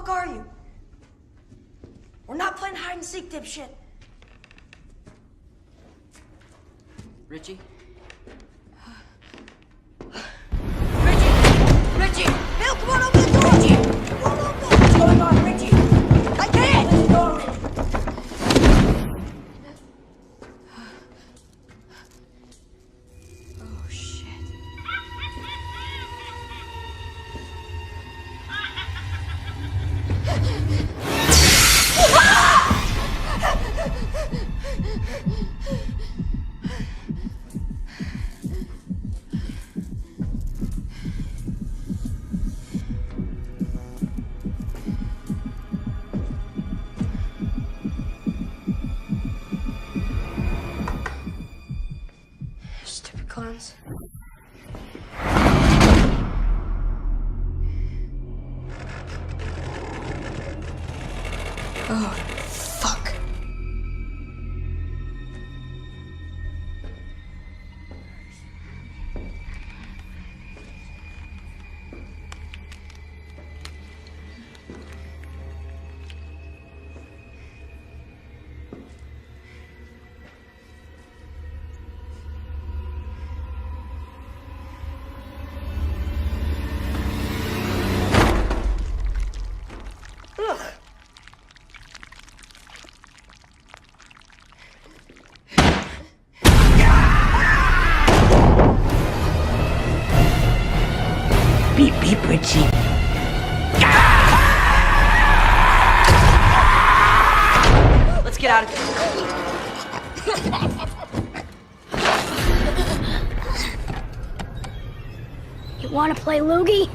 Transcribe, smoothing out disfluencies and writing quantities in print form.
fuck are you? We're not playing hide and seek, dipshit. Richie? Richie! Bill, come on, open the door! Richie! Come on, open! What's going on, Richie? I can't! Open the door, Richie. Oh, shit. Stupid clowns. Oh, fuck. Ugh. Beep, beep, Richie. Let's get out of here. You wanna play loogie?